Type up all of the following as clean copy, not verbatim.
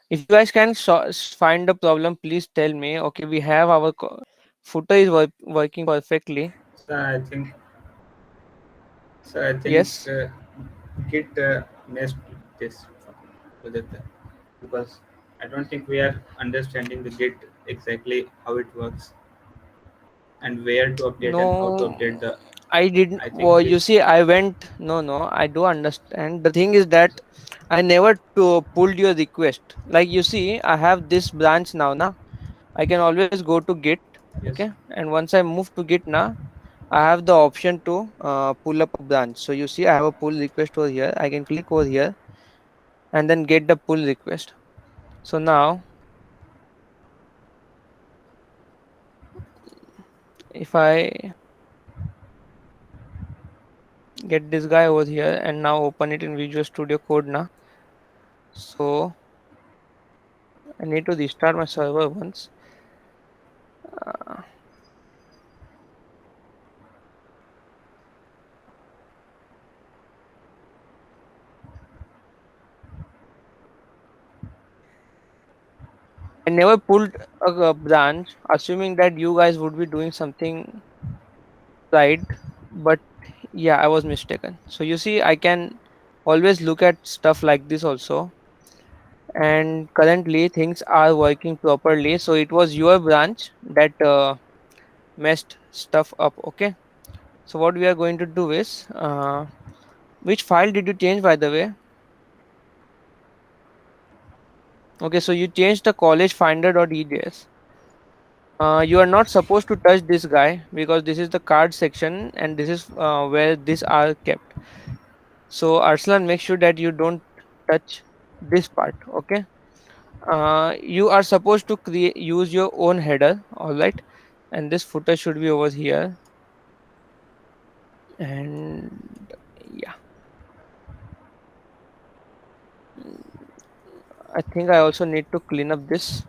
If you guys can find the problem, please tell me. Okay, we have our footer is working perfectly. So I think so I think Yes. Git messed this with it because I don't think we are understanding the Git exactly how it works and where to update and how to No, update the. I didn't. I think Well, we you see, I went. No, no, I do understand. The thing is that I never pulled your request. Like you see, I have this branch now. Na, I can always go to Git. yes Okay, and once I move to Git now, I have the option to pull up a branch. So you see, I have a pull request over here. I can click over here and then get the pull request. So now, if I get this guy over here and now open it in Visual Studio Code now, so I need to restart my server once. Uh, I never pulled a branch, assuming that you guys would be doing something right, but yeah, I was mistaken. So you see, I can always look at stuff like this also, and currently things are working properly. So it was your branch that messed stuff up. Okay. So what we are going to do is, which file did you change, by the way? Okay, so you changed the college finder.eds. You are not supposed to touch this guy because this is the card section and this is where these are kept. So Arslan, make sure that you don't touch this part. Okay. You are supposed to create use your own header. All right, and this footer should be over here. And yeah, I think I also need to clean up this.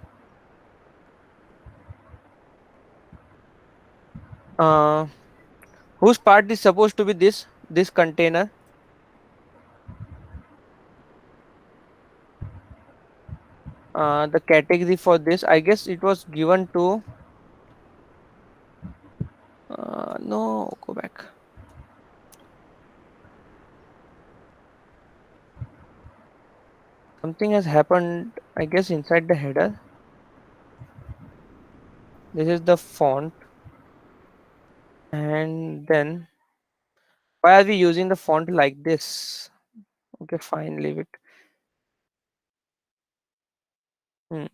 Uh, whose part is supposed to be this container? The category for this, I guess it was given to. No, go back. Something has happened, I guess, inside the header. This is the font, and then why are we using the font like this? Okay, fine, leave it. Hmm.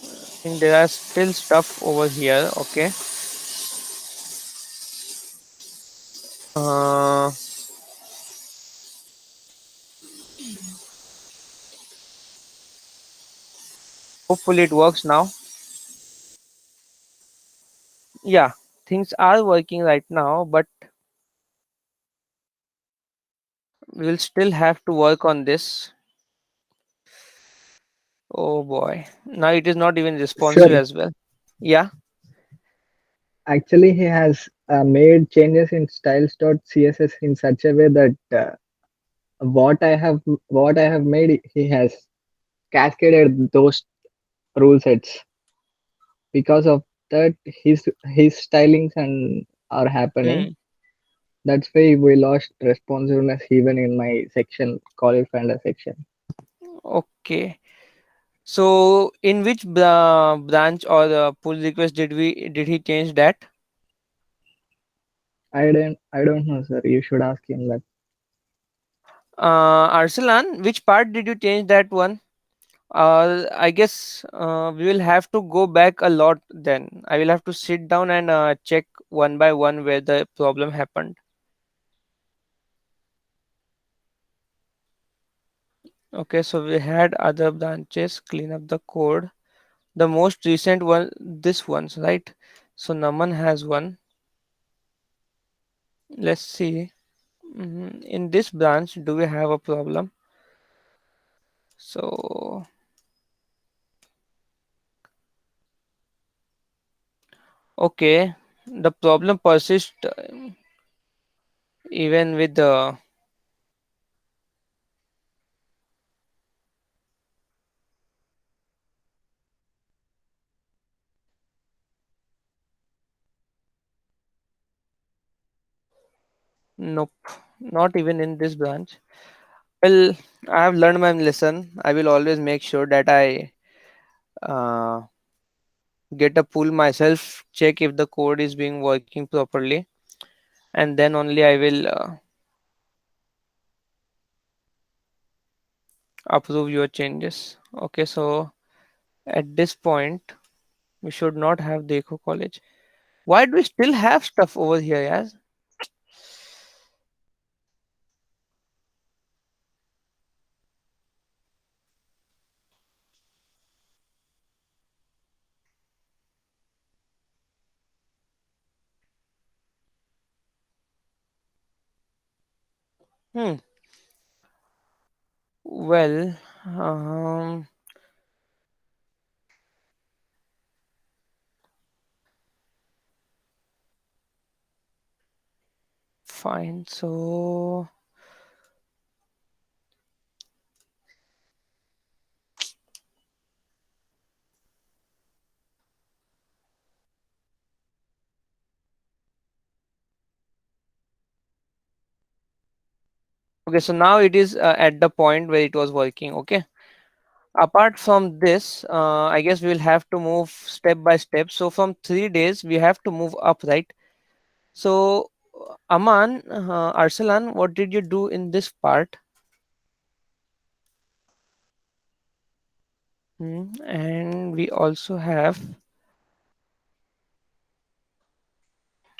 I think there are still stuff over here. Okay. Uh, hopefully it works now. Yeah, things are working right now, but we'll still have to work on this. Oh boy, now it is not even responsive Sure. as well. Yeah. Actually, he has made changes in styles.css in such a way that what I have what I have made, he has cascaded those rule sets. Because of that, his stylings and are happening. Hmm. That's why we lost responsiveness even in my section, call finder section. Okay. So, in which branch or pull request did he change that? I don't know, sir. You should ask him that. Arsalan, which part did you change that one? I guess we will have to go back a lot then. I will have to sit down and check one by one where the problem happened. Okay, so we had other branches clean up the code. The most recent one, this one's right. So Naman has one. Let's see. In this branch, do we have a problem? So Okay, the problem persists even with the. Nope, not even in this branch. Well, I have learned my lesson. I will always make sure that I uh, get a pull myself, check if the code is being working properly, and then only I will approve your changes. Okay, so at this point, we should not have the Eco College. Why do we still have stuff over here, yes? Hmm. Well, fine. So, okay, so now it is at the point where it was working. Okay. Apart from this, I guess we will have to move step by step. So, from 3 days, we have to move up, right? So, Aman, Arsalan, what did you do in this part? And we also have.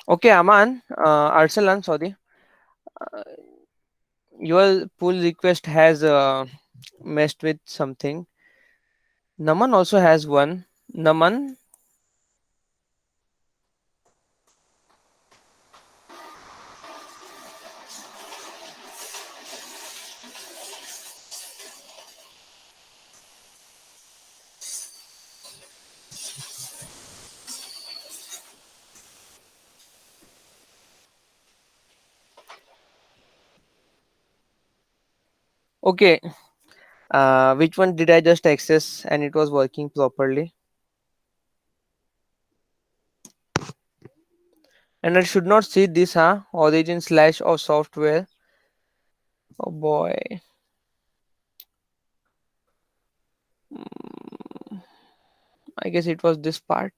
Okay, Aman, Arsalan, sorry. Your pull request has messed with something. Naman also has one. Naman, okay. Which one did I just access and it was working properly? And I should not see this, huh? Origin slash or software. Oh boy. Mm, I guess it was this part.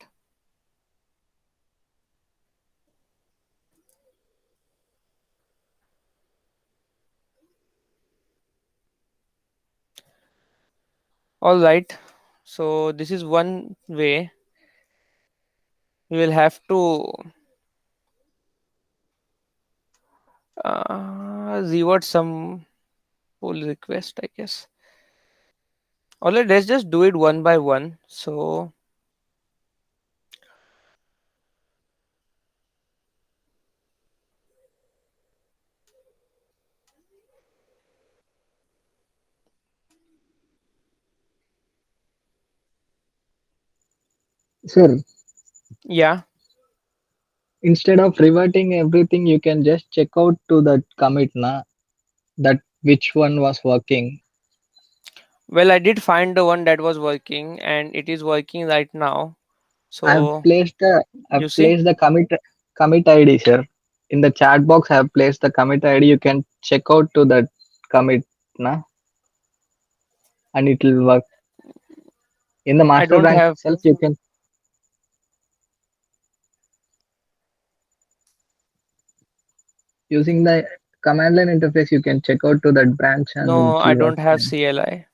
All right. So this is one way we will have to revert some pull request, I guess. Alright, let's just do it one by one. So Sir, yeah. instead of reverting everything, you can just check out to that commit na that which one was working. Well, I did find the one that was working and it is working right now. I've So placed the you I've see, placed the commit ID, sir. In the chat box, I've placed the commit ID. You can check out to that commit na, and it will work. In the I master don't branch have. itself, you can using the command line interface. You can check out to that branch, and No, it I will work don't have fine. CLI.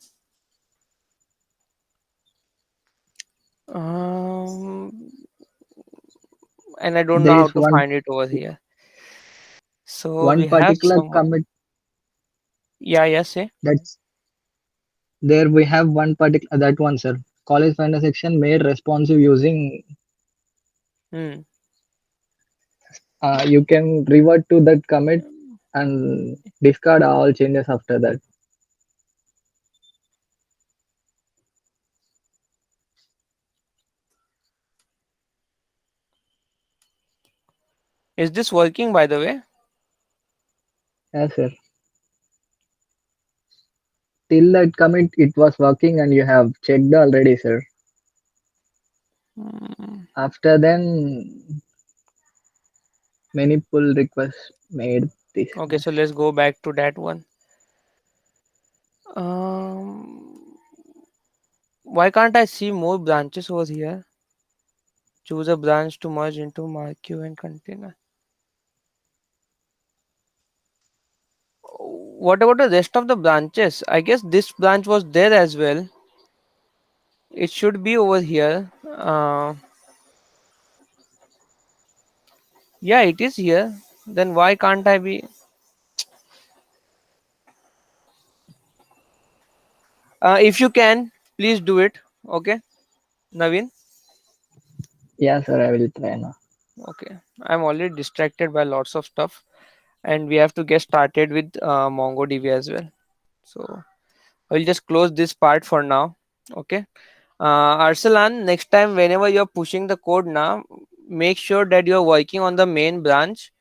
Um, and I don't know There how is to one find it over here. So one we have particular someone. commit Yeah, yeah, say. that's there. We have one particular that one, sir. College finder section made responsive using. Hmm. You can revert to that commit and discard all changes after that. Is this working, by the way? Yes, sir. Till that commit, it was working, and you have checked already, sir. Hmm. After then, many pull requests made this Okay, much. so let's go back to that one. Um, why can't I see more branches over here? Choose a branch to merge into MyQ and container. What about the rest of the branches? I guess this branch was there as well. It should be over here. Yeah, it is here. Then why can't I be? If you can, please do it. Okay, Naveen. Yeah, sir, I will try now. Okay, I'm already distracted by lots of stuff, and we have to get started with MongoDB as well. So I'll just close this part for now. Okay. Arsalan, next time whenever you're pushing the code now, make sure that you're working on the main branch.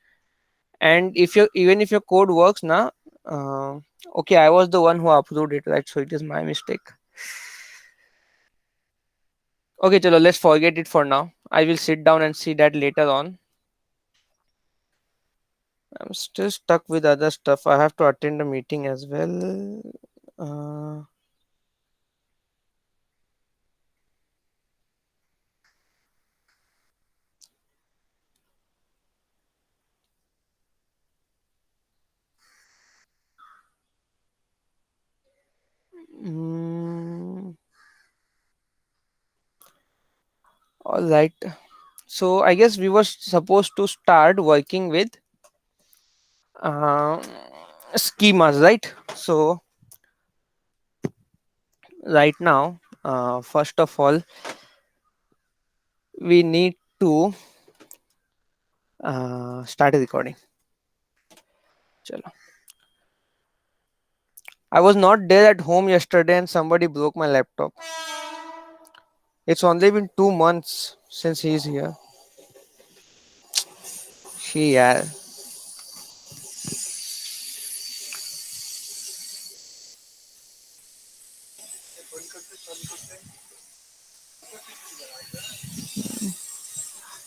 And if you even if your code works now, okay, I was the one who approved it, right? So it is my mistake. Okay, chalo, let's forget it for now. I will sit down and see that later on. I'm still stuck with other stuff. I have to attend a meeting as well. Uh, mm, all right. So I guess we were supposed to start working with uh, schemas, right? So right now, first of all, we need to start a recording. Chalo. I was not there at home yesterday and somebody broke my laptop. It's only been 2 months since he's here. She, yeah.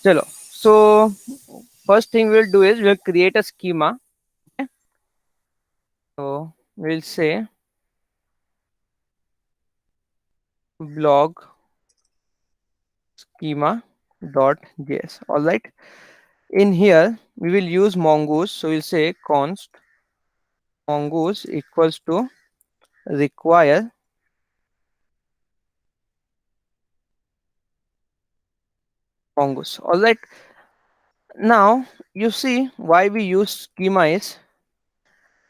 Chalo. So first thing we'll do is we'll create a schema. Okay. So we'll say blog schema.js. All right. In here we will use mongoose. So we'll say const mongoose equals to require mongoose. All right. Now you see why we use schema is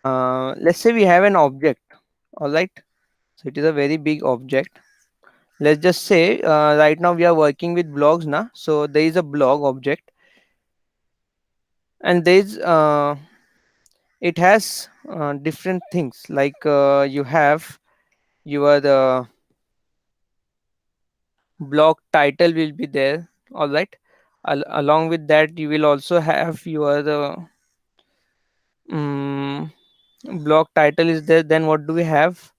let's say we have an object. All right. So it is a very big object. Let's just say right now we are working with blogs now. So there is a blog object, and there is it has different things like you have your blog title will be there. All right. Along with that you will also have your um, blog title is there. Then what do we have?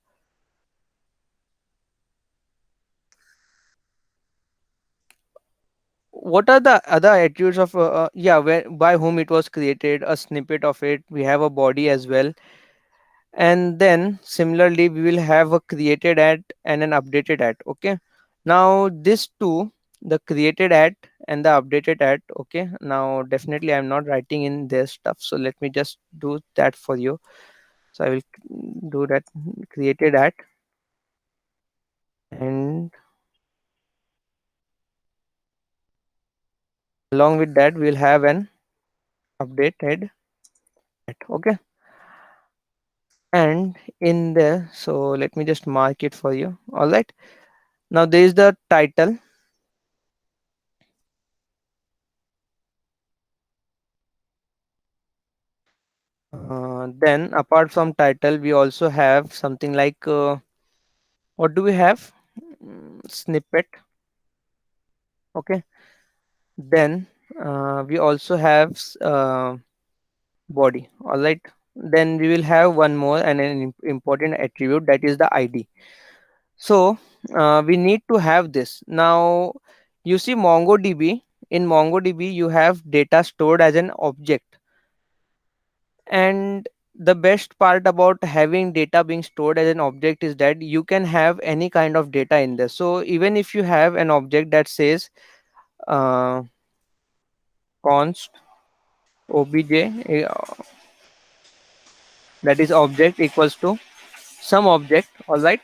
What are the other attributes of yeah, where by whom it was created, a snippet of it, we have a body as well. And then similarly we will have a created at and an updated at. Okay, now this two, the created at and the updated at. Okay, now definitely I'm not writing in their stuff, so let me just do that for you. So I will do that created at, and along with that we'll have an updated at. Okay, and in there, so let me just mark it for you. All right, now there is the title. Then apart from title we also have something like what do we have? Snippet. Okay, then we also have body. All right. Then we will have one more and an important attribute, that is the ID. So we need to have this. Now you see MongoDB. In MongoDB, you have data stored as an object, and the best part about having data being stored as an object is that you can have any kind of data in there. So even if you have an object that says uh, const obj, that is object equals to some object. All right.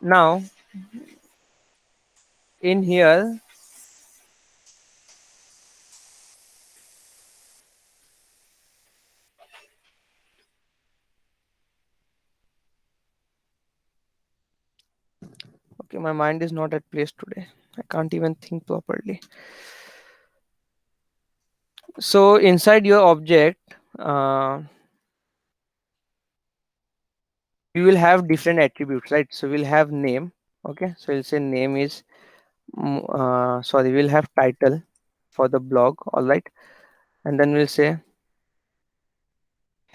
Now in here, okay, my mind is not at place today. I can't even think properly. So inside your object, we will have different attributes, right? So we'll have name. Okay, so we'll say name is sorry, we'll have title for the blog. All right, and then we'll say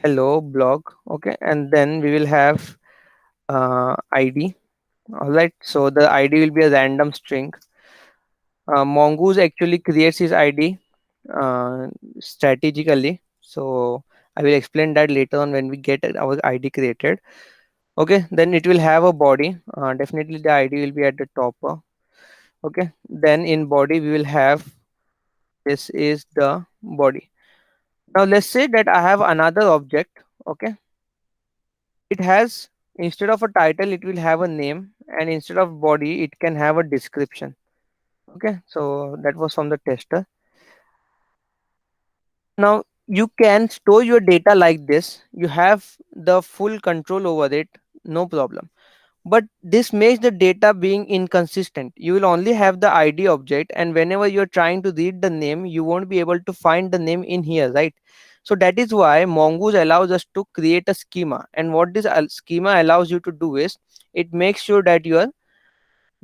hello blog. Okay, and then we will have ID. All right, so the ID will be a random string. Mongoose actually creates his ID strategically. So I will explain that later on when we get our ID created. Okay, then it will have a body. Definitely the ID will be at the top. Okay, then in body we will have, this is the body. Now let's say that I have another object. Okay, it has, instead of a title it will have a name, and instead of body it can have a description. Okay, so that was from the tester. Now you can store your data like this. You have the full control over it, no problem. But this makes the data being inconsistent. You will only have the ID object, and whenever you're trying to read the name, you won't be able to find the name in here, right? So that is why Mongoose allows us to create a schema. And what this schema allows you to do is, it makes sure that your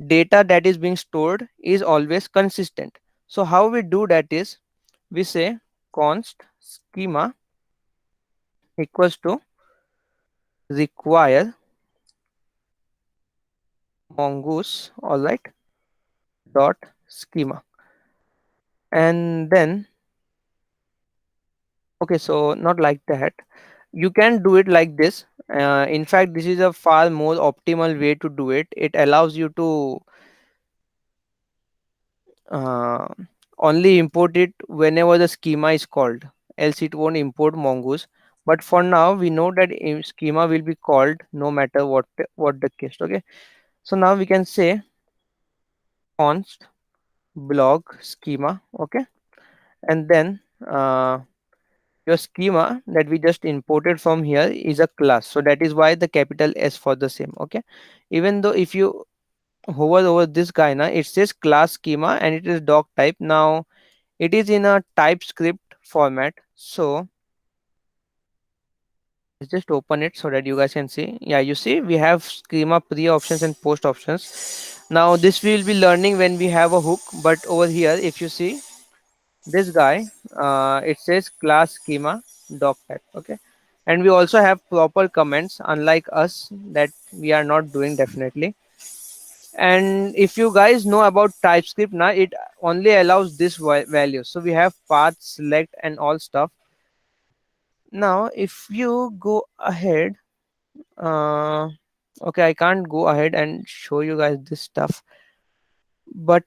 data that is being stored is always consistent. So how we do that is, we say const schema equals to require mongoose, all right, dot schema. And then, okay, so not like that, you can do it like this. In fact, this is a far more optimal way to do it. It allows you to uh, only import it whenever the schema is called, else it won't import mongoose. But for now we know that schema will be called no matter what the case. Okay, so now we can say const blog schema. Okay, and then your schema that we just imported from here is a class, so that is why the capital S for the same. Okay, even though if you hover over this guy now, it says class schema and it is doc type. Now it is in a TypeScript format, so let's just open it so that you guys can see. Yeah, you see we have schema pre options and post options. Now this we will be learning when we have a hook, but over here if you see this guy, it says class schema doc type. Okay, and we also have proper comments, unlike us that we are not doing definitely. And if you guys know about TypeScript now, it only allows this value. So we have path select and all stuff. Now if you go ahead, uh okay, I can't go ahead and show you guys this stuff, but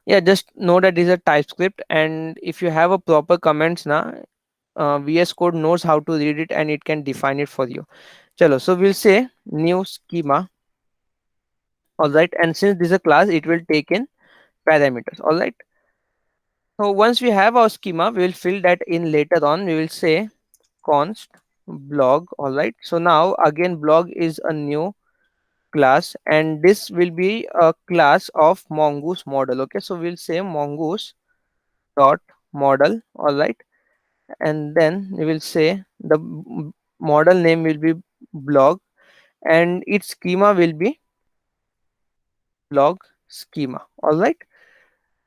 yeah, just know that this is a TypeScript, and if you have a proper comments now, VS Code knows how to read it and it can define it for you. Chalo, so we'll say new schema. All right, and since this is a class, it will take in parameters. All right, so once we have our schema, we will fill that in later on. We will say const blog. All right, so now again blog is a new class, and this will be a class of mongoose model. Okay, so we'll say mongoose dot model. All right, and then we will say the model name will be blog, and its schema will be blog schema. All right,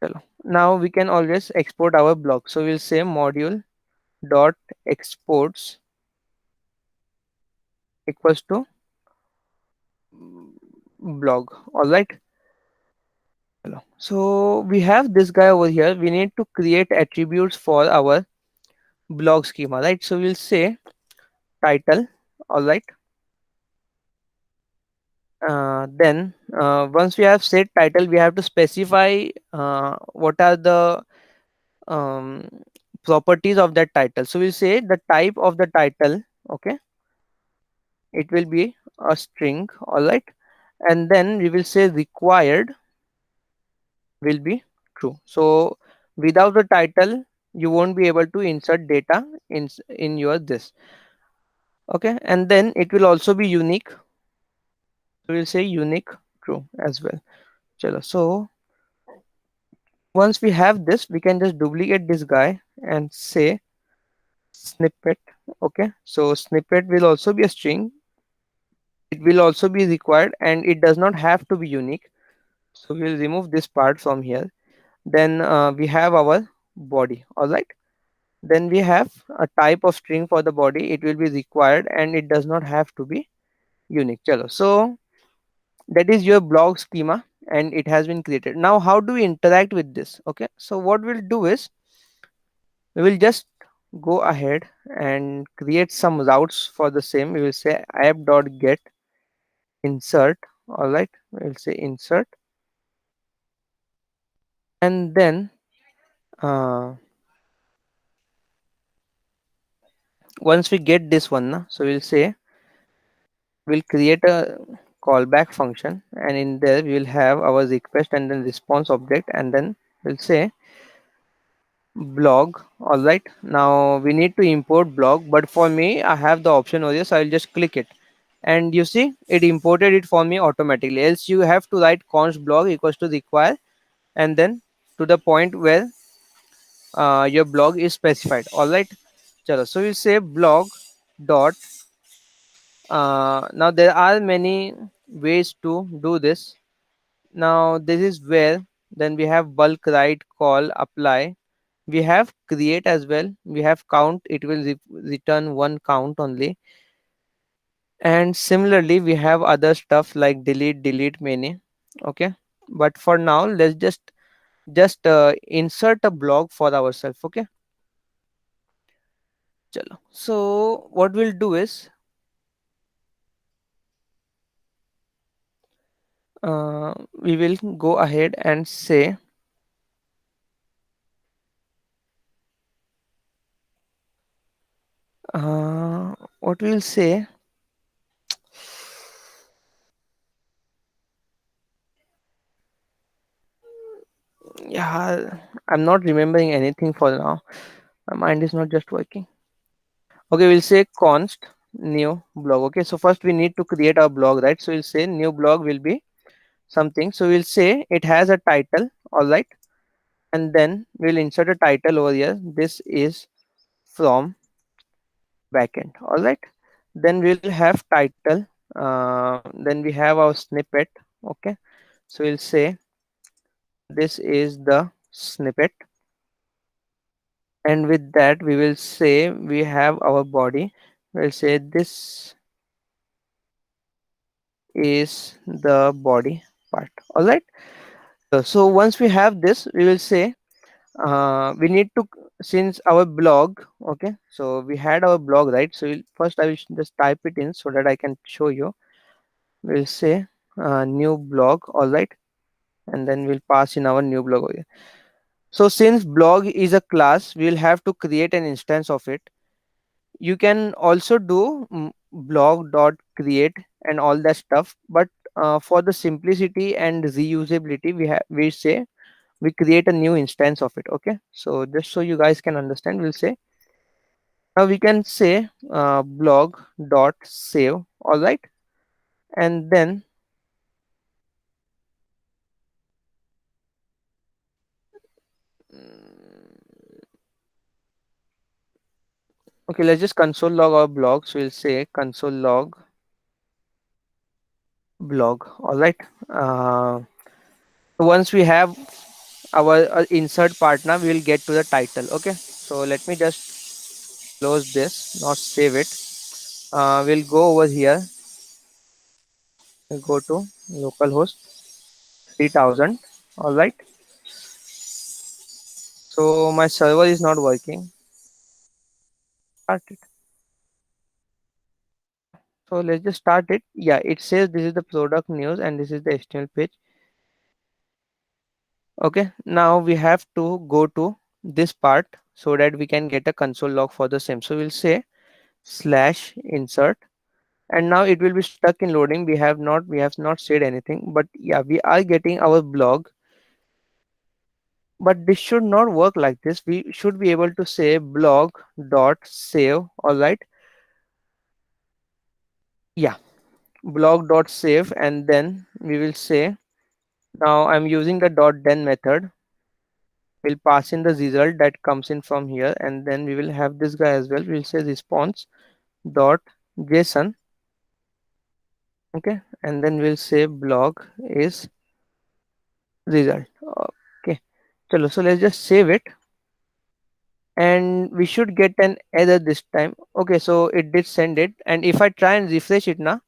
Chalo. Now we can always export our blog. So we'll say module dot exports equals to blog. All right. Chalo. So we have this guy over here. We need to create attributes for our blog schema, right? So we'll say title. All right. Then once we have set title, we have to specify what are the um, properties of that title. So we'll say the type of the title. Okay, it will be a string. All right, and then we will say required will be true. So without the title, you won't be able to insert data in your this. Okay, and then it will also be unique. So we'll say unique true as well. Chalo. So once we have this, we can just duplicate this guy and say snippet. Okay, so snippet will also be a string. It will also be required and it does not have to be unique. So we'll remove this part from here. Then we have our body. All right, then we have a type of string for the body. It will be required and it does not have to be unique. Chalo. So that is your blog schema and it has been created. Now how do we interact with this? Okay, so what we'll do is we will just go ahead and create some routes for the same. We will say app.get insert. All right, we'll say insert, and then uh, once we get this one so we'll say we'll create a callback function, and in there we will have our request and then response object, and then we'll say blog. All right, now we need to import blog, but for me I have the option over here, so I'll just click it, and you see it imported it for me automatically. Else you have to write const blog equals to require and then to the point where your blog is specified. All right. Chalo. So we say blog dot now there are many ways to do this. Now this is where then we have bulk write call apply, we have create as well, we have count, it will return one count only, and similarly we have other stuff like delete many. Okay, but for now let's just insert a blog for ourselves. Okay, chalo. So what we'll do is we will go ahead and say what we'll say. Yeah, I'm not remembering anything for now. My mind is not just working. Okay, we'll say const new blog. Okay, so first we need to create our blog, right? So we'll say new blog will be something. So we'll say it has a title, all right, and then we'll insert a title over here. This is from backend, all right. Then we'll have title. Then we have our snippet. Okay, so we'll say this is the snippet, and with that we will say we have our body. We'll say this is the body part. All right. So once we have this, we will say we need to, since our blog. Okay, so we had our blog, right? So first I will just type it in so that I can show you. We'll say new blog. All right, and then we'll pass in our new blog over here. So since blog is a class, we'll have to create an instance of it. You can also do blog dot create and all that stuff, but for the simplicity and reusability we say we create a new instance of it. Okay, so just so you guys can understand, we'll say now we can say blog dot save. All right, and then okay, let's just console log our blog. So we'll say console log blog. All right, once we have our insert part now, we will get to the title. Okay, so let me just close this, not save it. We'll go over here. We'll go to localhost 3000. All right. So my server is not working. Start it. So let's just start it. Yeah, it says this is the product news and this is the HTML page. Okay, now we have to go to this part so that we can get a console log for the same. So we'll say slash insert, and now it will be stuck in loading. We have not said anything, but yeah, we are getting our blog. But this should not work like this. We should be able to say blog dot save. All right. Yeah, blog dot save, and then we will say, now I'm using the dot then method. We'll pass in the result that comes in from here, and then we will have this guy as well. We'll say response dot json. Okay, and then we'll say blog is result. Okay, chalo, so let's just save it, and we should get an error this time. Okay, so it did send it, and if I try and refresh it now,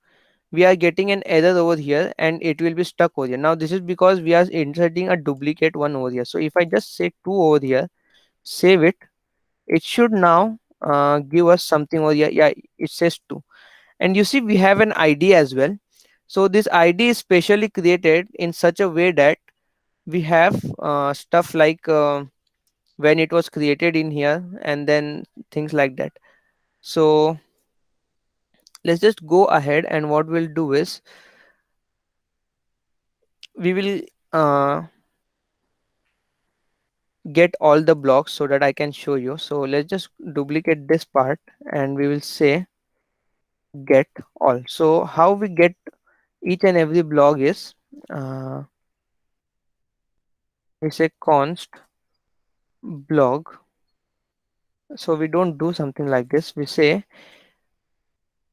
we are getting an error over here and it will be stuck over here. Now this is because we are inserting a duplicate one over here. So if I just say 2 over here, save it, it should now give us something over here. Yeah, it says 2, and you see we have an ID as well. So this ID is specially created in such a way that we have stuff like when it was created in here, and then things like that. So let's just go ahead, and what we'll do is we will get all the blocks so that I can show you. So let's just duplicate this part, and we will say get all. So how we get each and every block is we say const blog. So we don't do something like this. We say,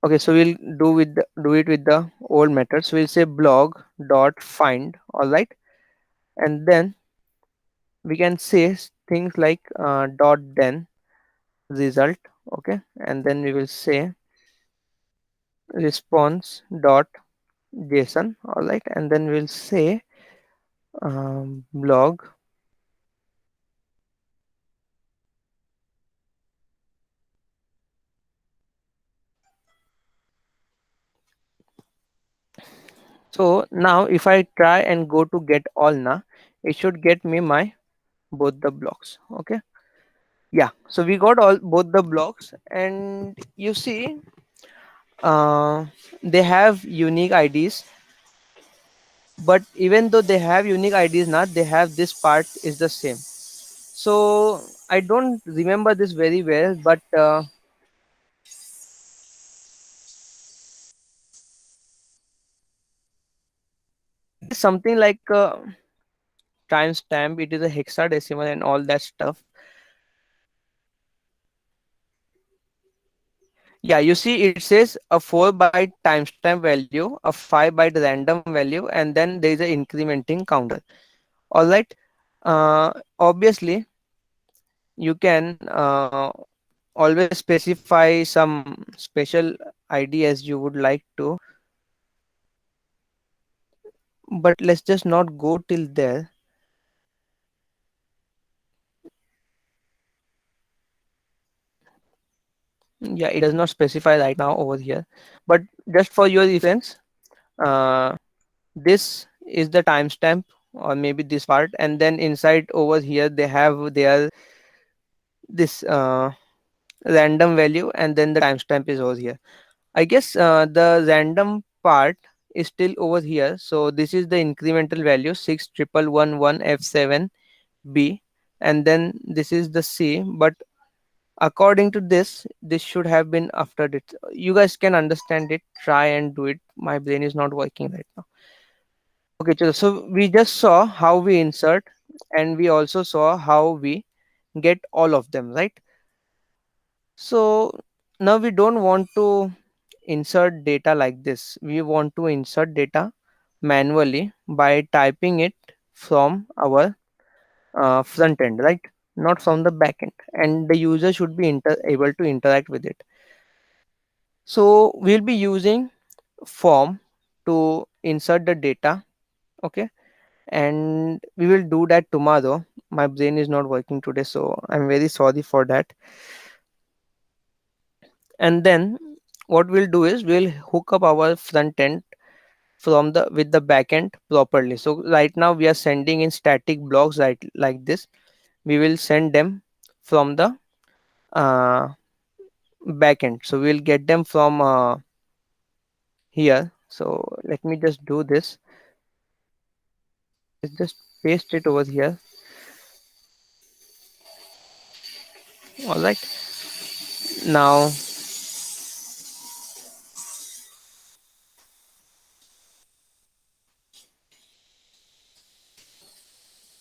okay, so we'll do it with the old method. So we'll say blog dot find. All right, and then we can say things like dot then result. Okay, and then we will say response dot json. All right, and then we'll say blog. So now if I try and go to get all now, it should get me my both the blocks. Okay, yeah, so we got all both the blocks, and you see uh, they have unique IDs. But even though they have unique IDs now, they have this part is the same. So I don't remember this very well, but it is something like timestamp. It is a hexadecimal and all that stuff. Yeah, you see, it says a 4 byte timestamp value, a 5 byte random value, and then there is an incrementing counter. All right. Obviously, you can always specify some special ID as you would like to, but let's just not go till there. Yeah, it does not specify right now over here, but just for your reference, uh, this is the timestamp, or maybe this part, and then inside over here they have their this random value, and then the timestamp is over here. I guess the random part is still over here. So this is the incremental value 61111F7B, and then this is the C. But according to this, this should have been after it. You guys can understand it. Try and do it. My brain is not working right now. Okay, so we just saw how we insert, and we also saw how we get all of them, right? So now we don't want to insert data like this. We want to insert data manually by typing it from our front end, right? Not from the back end, and the user should be able to interact with it. So we'll be using form to insert the data. Okay, and we will do that tomorrow. My brain is not working today, so I'm very sorry for that. And then what we'll do is we'll hook up our front end from the with the back end properly. So right now we are sending in static blocks, right, like this. We will send them from the uh, back end, so we'll get them from here. So let me just do this. Let's just paste it over here. All right, now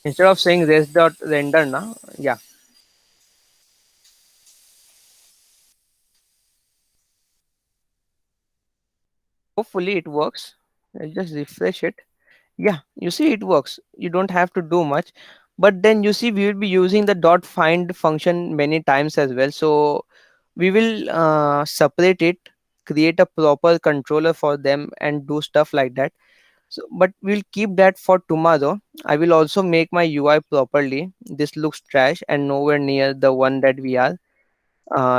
instead of saying res dot render now, yeah, hopefully it works. Let's just refresh it. Yeah, you see it works. You don't have to do much. But then you see we will be using the dot find function many times as well. So we will separate it, create a proper controller for them and do stuff like that. So but we'll keep that for tomorrow. I will also make my UI properly. This looks trash and nowhere near the one that we are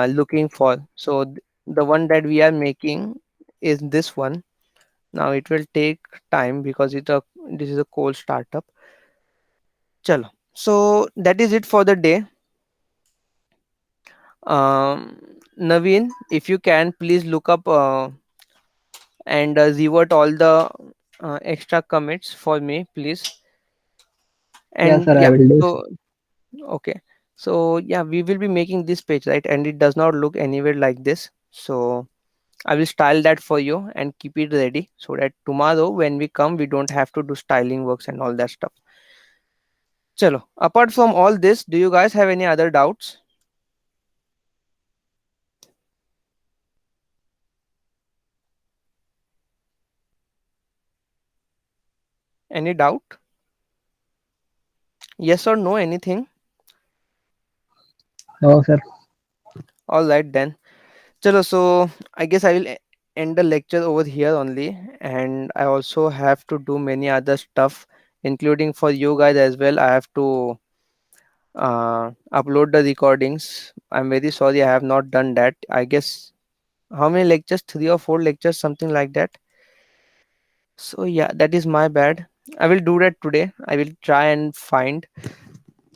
looking for. So the one that we are making is this one. Now it will take time because this is a cold startup. Chalo. So that is it for the day. Naveen, if you can please look up and revert all the extra commits for me, please. Yeah, And sir, I yeah, will do so. so okay. So yeah, we will be making this page, right? And it does not look anywhere like this. So I will style that for you and keep it ready so that tomorrow when we come, we don't have to do styling works and all that stuff. Chalo. Apart from all this, do you guys have any other doubts? Any doubt? Yes or no? Anything? No, sir. All right then. Chalo. So I guess I will end the lecture over here only, and I also have to do many other stuff, including for you guys as well. I have to upload the recordings. I'm very sorry I have not done that. I guess how many lectures? 3 or 4 lectures, something like that. So yeah, that is my bad. I will do that today. I will try and find.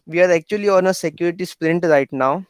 We are actually on a security sprint right now.